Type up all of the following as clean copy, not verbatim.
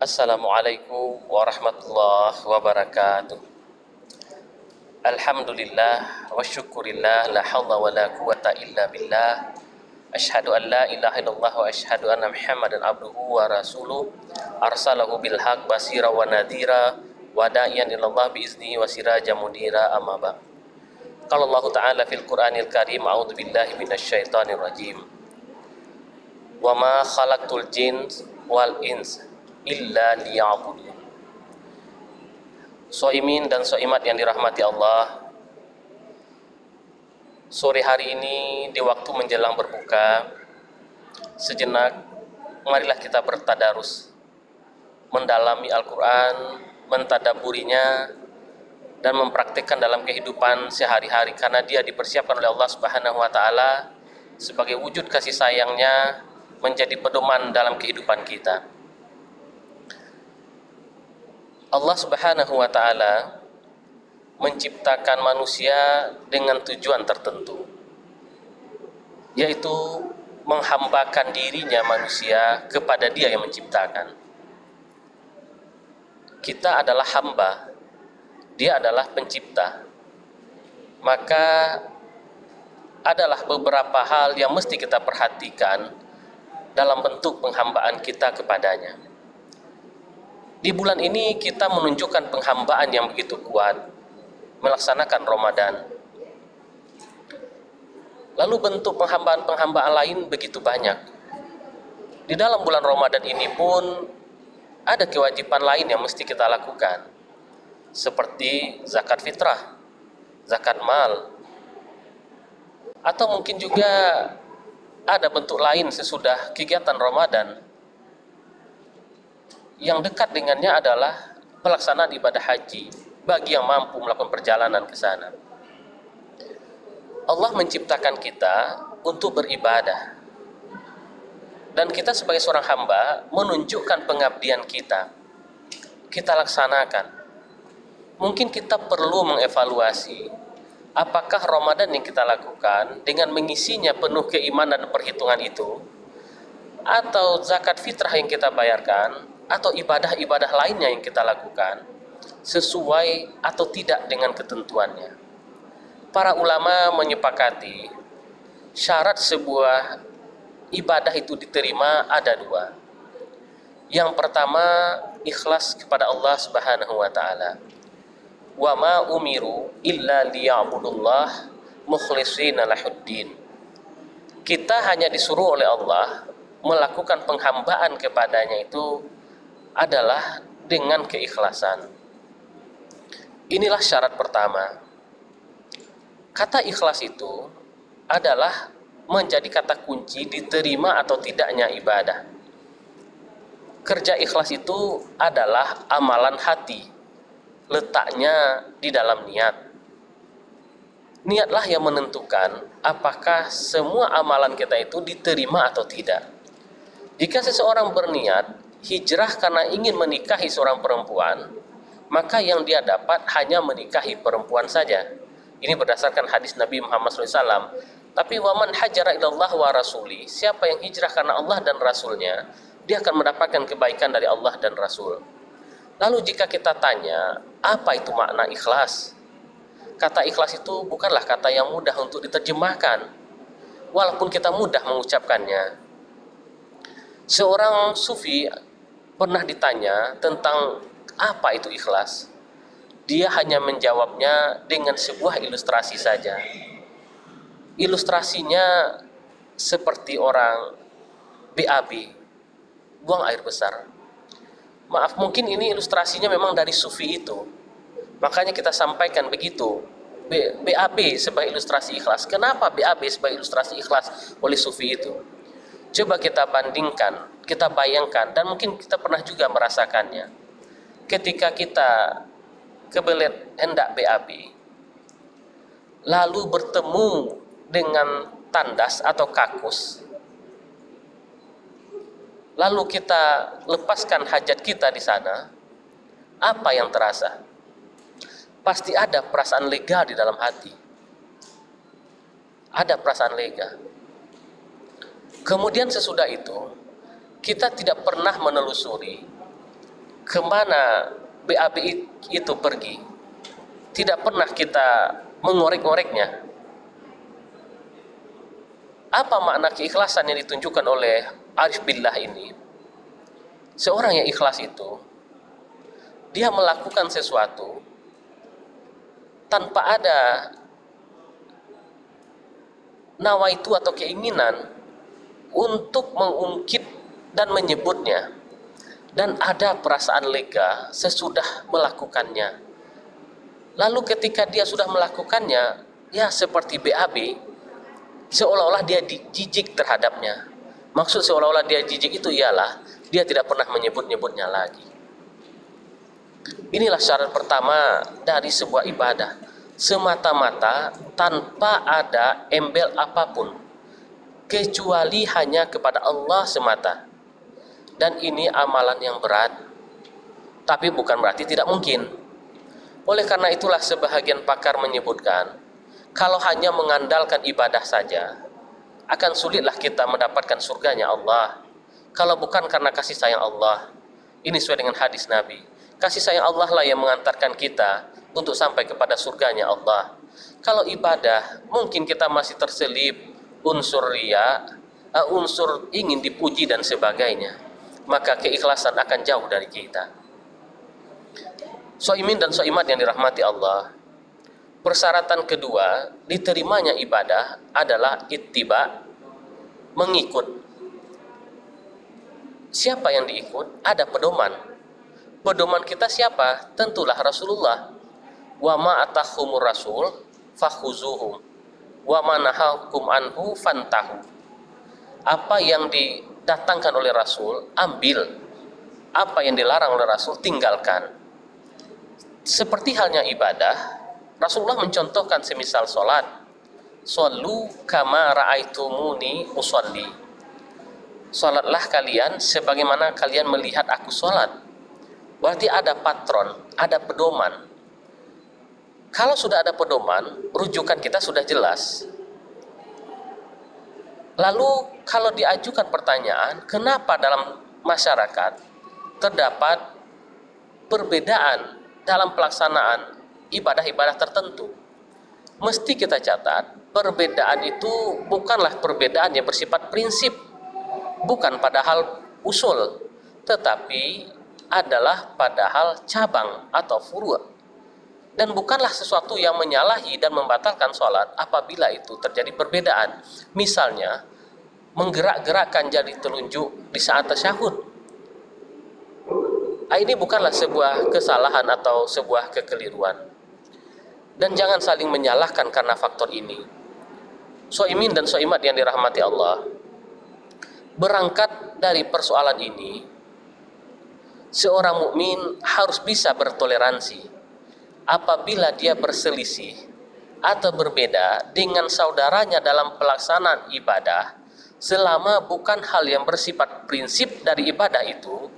Assalamualaikum warahmatullahi wabarakatuh. Alhamdulillah wa syukurillah, la hawla wa la quwata illa billah. Ashhadu an la ilaha illallah wa ashhadu anna Muhammadan abduhu wa rasuluh. Arsalahu bil haq basira wa nadhira wa da'iyan ilallah bi iznihi wa sirajan munira, amma ba'. Qala Allah Ta'ala fil Qur'anil Karim, a'udzu billahi minasy syaithanir rajim. Wa ma khalaqtul jins wal ins illa liya'budun. Soimin dan soimat yang dirahmati Allah, sore hari ini di waktu menjelang berbuka, sejenak marilah kita bertadarus, mendalami Al-Quran, mentadaburinya, dan mempraktikkan dalam kehidupan sehari-hari, karena dia dipersiapkan oleh Allah Subhanahu wa Ta'ala sebagai wujud kasih sayangnya, menjadi pedoman dalam kehidupan kita. Allah Subhanahu wa Ta'ala menciptakan manusia dengan tujuan tertentu, yaitu menghambakan dirinya manusia kepada Dia yang menciptakan. Kita adalah hamba, Dia adalah pencipta. Maka adalah beberapa hal yang mesti kita perhatikan dalam bentuk penghambaan kita kepadanya. Di bulan ini kita menunjukkan penghambaan yang begitu kuat, melaksanakan Ramadan. Lalu bentuk penghambaan-penghambaan lain begitu banyak. Di dalam bulan Ramadan ini pun ada kewajiban lain yang mesti kita lakukan, seperti zakat fitrah, zakat mal, atau mungkin juga ada bentuk lain sesudah kegiatan Ramadan. Yang dekat dengannya adalah pelaksanaan ibadah haji bagi yang mampu melakukan perjalanan ke sana. Allah menciptakan kita untuk beribadah, dan kita sebagai seorang hamba menunjukkan pengabdian kita. Kita laksanakan. Mungkin kita perlu mengevaluasi apakah Ramadan yang kita lakukan dengan mengisinya penuh keimanan dan perhitungan itu, atau zakat fitrah yang kita bayarkan, atau ibadah-ibadah lainnya yang kita lakukan sesuai atau tidak dengan ketentuannya. Para ulama menyepakati syarat sebuah ibadah itu diterima ada dua. Yang pertama, ikhlas kepada Allah Subhanahu wa Ta'ala. Wa ma umiru illa liya'budullah mukhlishina lahuddin. Kita hanya disuruh oleh Allah melakukan penghambaan kepadanya itu adalah dengan keikhlasan. Inilah syarat pertama. Kata ikhlas itu adalah menjadi kata kunci diterima atau tidaknya ibadah. Kerja ikhlas itu adalah amalan hati, letaknya di dalam niat. Niatlah yang menentukan apakah semua amalan kita itu diterima atau tidak. Jika seseorang berniat hijrah karena ingin menikahi seorang perempuan, maka yang dia dapat hanya menikahi perempuan saja. Ini berdasarkan hadis Nabi Muhammad SAW. Tapi waman hajara ilallah wa rasuli, siapa yang hijrah karena Allah dan Rasulnya, dia akan mendapatkan kebaikan dari Allah dan Rasul. Lalu jika kita tanya, apa itu makna ikhlas? Kata ikhlas itu bukanlah kata yang mudah untuk diterjemahkan, walaupun kita mudah mengucapkannya. Seorang sufi pernah ditanya tentang apa itu ikhlas. Dia hanya menjawabnya dengan sebuah ilustrasi saja. Ilustrasinya seperti orang BAB, buang air besar. Maaf, mungkin ini ilustrasinya memang dari sufi itu, makanya kita sampaikan begitu. BAB sebagai ilustrasi ikhlas. Kenapa BAB sebagai ilustrasi ikhlas oleh sufi itu? Coba kita bandingkan, kita bayangkan, dan mungkin kita pernah juga merasakannya. Ketika kita kebelet hendak BAB, lalu bertemu dengan tandas atau kakus, lalu kita lepaskan hajat kita di sana, apa yang terasa? Pasti ada perasaan lega di dalam hati. Ada perasaan lega. Kemudian sesudah itu, kita tidak pernah menelusuri kemana BAB itu pergi. Tidak pernah kita mengorek-ngoreknya. Apa makna keikhlasan yang ditunjukkan oleh Arif Billah ini? Seorang yang ikhlas itu, dia melakukan sesuatu tanpa ada nawaitu atau keinginan untuk mengungkit dan menyebutnya, dan ada perasaan lega sesudah melakukannya. Lalu ketika dia sudah melakukannya, ya seperti BAB, seolah-olah dia jijik terhadapnya. Maksud seolah-olah dia jijik itu ialah dia tidak pernah menyebut-nyebutnya lagi. Inilah syarat pertama dari sebuah ibadah, semata-mata tanpa ada embel apapun, kecuali hanya kepada Allah semata. Dan ini amalan yang berat, tapi bukan berarti tidak mungkin. Oleh karena itulah sebahagian pakar menyebutkan, kalau hanya mengandalkan ibadah saja, akan sulitlah kita mendapatkan surganya Allah. Kalau bukan karena kasih sayang Allah. Ini sesuai dengan hadis Nabi. Kasih sayang Allah lah yang mengantarkan kita untuk sampai kepada surganya Allah. Kalau ibadah, mungkin kita masih terselip unsur riya, unsur ingin dipuji dan sebagainya. Maka keikhlasan akan jauh dari kita. Soimin dan soimat yang dirahmati Allah, persyaratan kedua diterimanya ibadah adalah ittiba, mengikut. Siapa yang diikut? Ada pedoman. Pedoman kita siapa? Tentulah Rasulullah. Wa ma atahumur rasul fakhuzuhum wa ma nahakum anhu fantahu. Apa yang didatangkan oleh Rasul, ambil. Apa yang dilarang oleh Rasul, tinggalkan. Seperti halnya ibadah, Rasulullah mencontohkan semisal sholat, shollu kama ra'aitumuni usolli. Sholatlah kalian sebagaimana kalian melihat aku sholat. Berarti ada patron, ada pedoman. Kalau sudah ada pedoman, rujukan kita sudah jelas. Lalu kalau diajukan pertanyaan, kenapa dalam masyarakat terdapat perbedaan dalam pelaksanaan ibadah-ibadah tertentu? Mesti kita catat, perbedaan itu bukanlah perbedaan yang bersifat prinsip, bukan pada hal usul, tetapi adalah pada hal cabang atau furu'. Dan bukanlah sesuatu yang menyalahi dan membatalkan sholat apabila itu terjadi perbedaan. Misalnya, menggerak-gerakkan jari telunjuk di saat tasyahud. Ini bukanlah sebuah kesalahan atau sebuah kekeliruan. Dan jangan saling menyalahkan karena faktor ini. Soimin dan soimat yang dirahmati Allah, berangkat dari persoalan ini, seorang mukmin harus bisa bertoleransi apabila dia berselisih atau berbeda dengan saudaranya dalam pelaksanaan ibadah, selama bukan hal yang bersifat prinsip dari ibadah itu,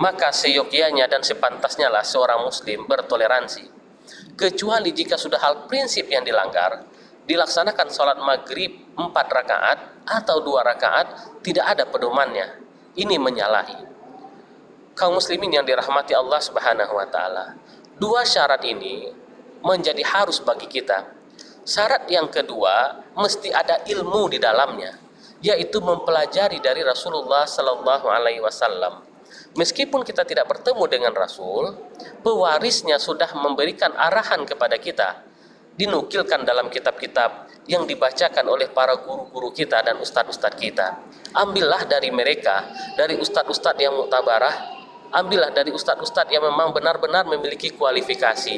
maka seyogyanya dan sepantasnya lah seorang muslim bertoleransi. Kecuali jika sudah hal prinsip yang dilanggar, dilaksanakan sholat maghrib 4 rakaat atau 2 rakaat, tidak ada pedomannya. Ini menyalahi. Kaum muslimin yang dirahmati Allah Subhanahu wa taala, 2 syarat ini menjadi harus bagi kita. Syarat yang kedua, mesti ada ilmu di dalamnya, yaitu mempelajari dari Rasulullah sallallahu alaihi wasallam. Meskipun kita tidak bertemu dengan Rasul, pewarisnya sudah memberikan arahan kepada kita, dinukilkan dalam kitab-kitab yang dibacakan oleh para guru-guru kita dan ustadz-ustadz kita. Ambillah dari mereka, dari ustadz-ustadz yang muktabarah, ambillah dari ustadz-ustadz yang memang benar-benar memiliki kualifikasi,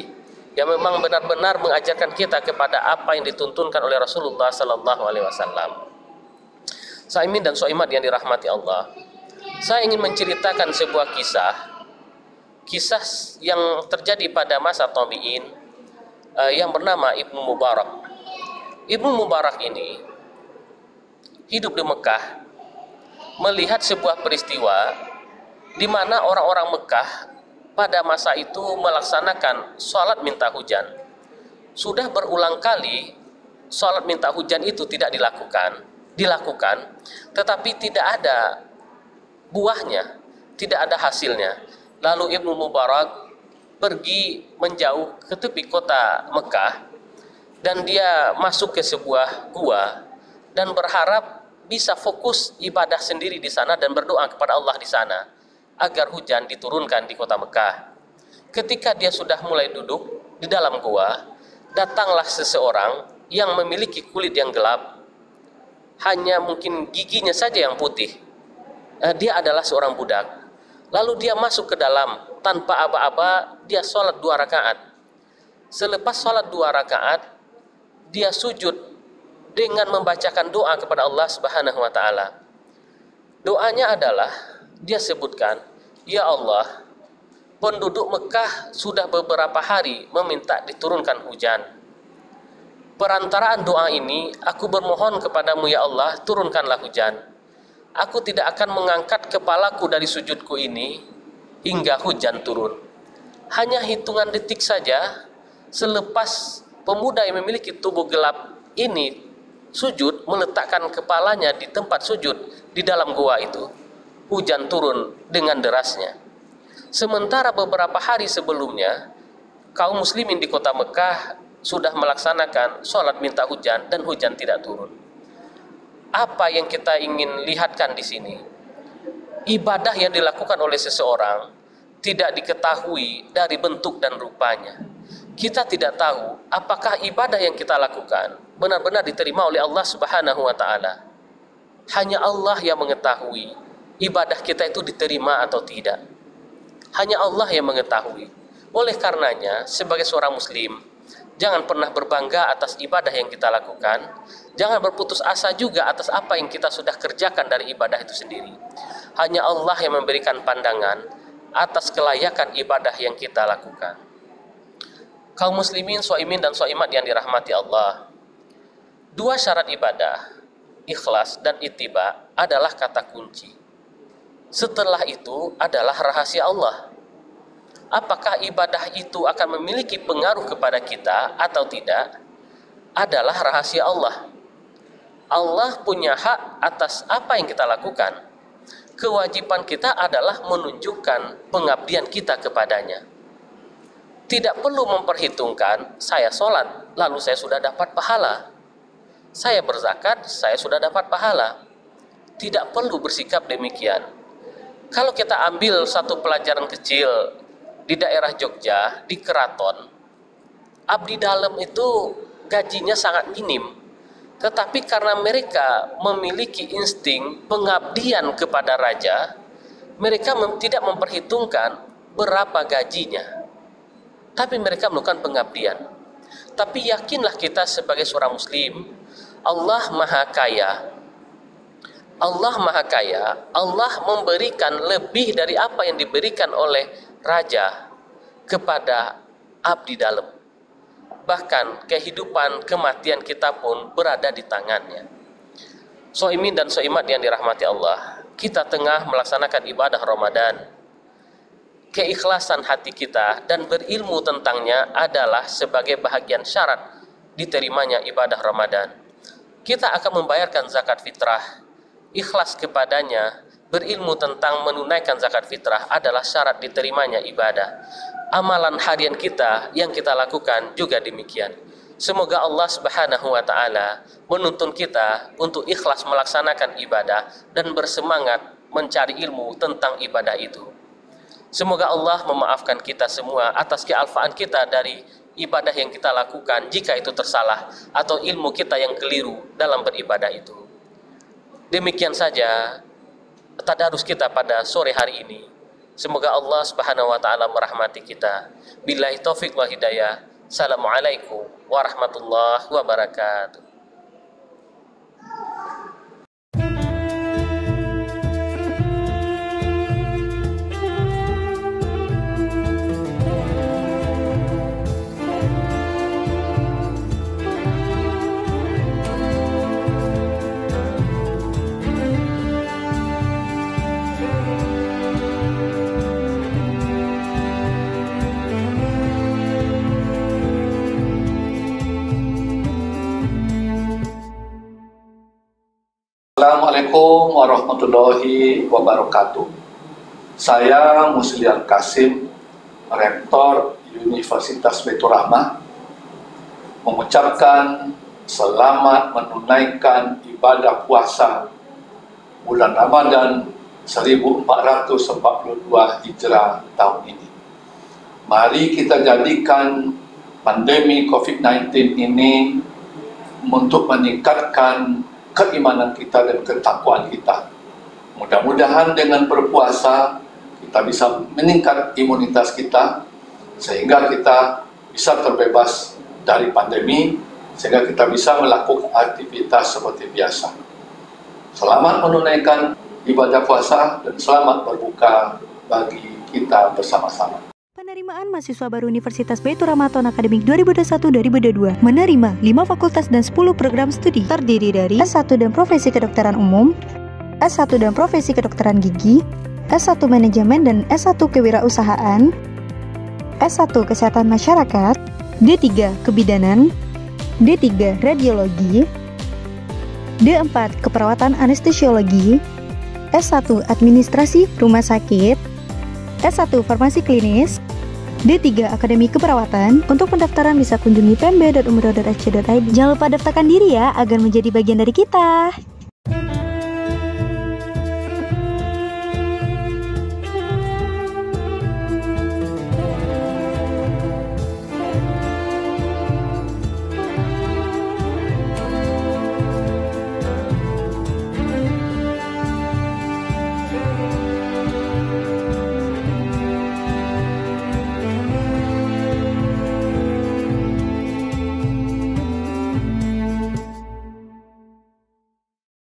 yang memang benar-benar mengajarkan kita kepada apa yang dituntunkan oleh Rasulullah sallallahu alaihi wasallam. Saimin dan soimat yang dirahmati Allah, saya ingin menceritakan sebuah kisah yang terjadi pada masa tabi'in, yang bernama Ibnu Mubarak. Ibnu Mubarak ini hidup di Mekah, melihat sebuah peristiwa di mana orang-orang Mekah pada masa itu melaksanakan sholat minta hujan. Sudah berulang kali sholat minta hujan itu tidak dilakukan, tetapi tidak ada buahnya, tidak ada hasilnya. Lalu Ibnu Mubarak pergi menjauh ke tepi kota Mekah, dan dia masuk ke sebuah gua dan berharap bisa fokus ibadah sendiri di sana dan berdoa kepada Allah di sana agar hujan diturunkan di kota Mekah. Ketika dia sudah mulai duduk di dalam gua, datanglah seseorang yang memiliki kulit yang gelap, hanya mungkin giginya saja yang putih. Dia adalah seorang budak. Lalu dia masuk ke dalam tanpa aba-aba, dia sholat 2 rakaat. Selepas sholat 2 rakaat, dia sujud dengan membacakan doa kepada Allah Subhanahu wa Ta'ala. Doanya adalah, dia sebutkan, "Ya Allah, penduduk Mekah sudah beberapa hari meminta diturunkan hujan. Perantaraan doa ini, aku bermohon kepadamu ya Allah, turunkanlah hujan. Aku tidak akan mengangkat kepalaku dari sujudku ini hingga hujan turun." Hanya hitungan detik saja selepas pemuda yang memiliki tubuh gelap ini sujud, meletakkan kepalanya di tempat sujud di dalam gua itu, hujan turun dengan derasnya. Sementara beberapa hari sebelumnya, kaum muslimin di kota Mekah sudah melaksanakan sholat minta hujan dan hujan tidak turun. Apa yang kita ingin lihatkan di sini? Ibadah yang dilakukan oleh seseorang tidak diketahui dari bentuk dan rupanya. Kita tidak tahu apakah ibadah yang kita lakukan benar-benar diterima oleh Allah Subhanahu wa Ta'ala. Hanya Allah yang mengetahui ibadah kita itu diterima atau tidak. Hanya Allah yang mengetahui. Oleh karenanya, sebagai seorang muslim, jangan pernah berbangga atas ibadah yang kita lakukan. Jangan berputus asa juga atas apa yang kita sudah kerjakan dari ibadah itu sendiri. Hanya Allah yang memberikan pandangan atas kelayakan ibadah yang kita lakukan. Kaum muslimin, shaimin dan shaimat yang dirahmati Allah, 2 syarat ibadah, ikhlas dan ittiba, adalah kata kunci. Setelah itu adalah rahasia Allah. Apakah ibadah itu akan memiliki pengaruh kepada kita atau tidak, adalah rahasia Allah. Allah punya hak atas apa yang kita lakukan. Kewajiban kita adalah menunjukkan pengabdian kita kepadanya. Tidak perlu memperhitungkan, saya sholat, lalu saya sudah dapat pahala. Saya berzakat, saya sudah dapat pahala. Tidak perlu bersikap demikian. Kalau kita ambil satu pelajaran kecil di daerah Jogja, di keraton, abdi dalam itu gajinya sangat minim. Tetapi karena mereka memiliki insting pengabdian kepada raja, mereka tidak memperhitungkan berapa gajinya. Tapi mereka melakukan pengabdian. Tapi yakinlah kita sebagai seorang muslim, Allah Maha Kaya. Allah Maha Kaya, Allah memberikan lebih dari apa yang diberikan oleh raja kepada abdi dalam. Bahkan kehidupan kematian kita pun berada di tangannya. Shaimin dan shaimat yang dirahmati Allah, kita tengah melaksanakan ibadah Ramadan. Keikhlasan hati kita dan berilmu tentangnya adalah sebagai bahagian syarat diterimanya ibadah Ramadan. Kita akan membayarkan zakat fitrah. Ikhlas kepadanya, berilmu tentang menunaikan zakat fitrah adalah syarat diterimanya ibadah. Amalan harian kita yang kita lakukan juga demikian. Semoga Allah Subhanahu wa Ta'ala menuntun kita untuk ikhlas melaksanakan ibadah dan bersemangat mencari ilmu tentang ibadah itu. Semoga Allah memaafkan kita semua atas kealfaan kita dari ibadah yang kita lakukan jika itu tersalah atau ilmu kita yang keliru dalam beribadah itu. Demikian saja tadarus kita pada sore hari ini. Semoga Allah Subhanahu wa Ta'ala merahmati kita. Billahi taufik wal hidayah. Assalamualaikum warahmatullahi wabarakatuh. Assalamualaikum warahmatullahi wabarakatuh. Saya Muslian Kasim, Rektor Universitas Baitur Rahmah, mengucapkan selamat menunaikan ibadah puasa bulan Ramadan 1442 Hijrah tahun ini. Mari kita jadikan pandemi COVID-19 ini untuk meningkatkan keimanan kita dan ketakwaan kita. Mudah-mudahan dengan berpuasa kita bisa meningkat imunitas kita sehingga kita bisa terbebas dari pandemi, sehingga kita bisa melakukan aktivitas seperti biasa. Selamat menunaikan ibadah puasa dan selamat berbuka bagi kita bersama-sama. Penerimaan mahasiswa baru Universitas Baitur Rahmah tahun akademik 2021-2022 menerima 5 fakultas dan 10 program studi terdiri dari S1 dan Profesi Kedokteran Umum, S1 dan Profesi Kedokteran Gigi, S1 Manajemen dan S1 Kewirausahaan, S1 Kesehatan Masyarakat, D3 Kebidanan, D3 Radiologi, D4 Keperawatan Anestesiologi, S1 Administrasi Rumah Sakit, S1 Farmasi Klinis, D3 Akademi Keperawatan. Untuk pendaftaran bisa kunjungi pmb.umroh.ac.id. Jangan lupa daftarkan diri ya agar menjadi bagian dari kita.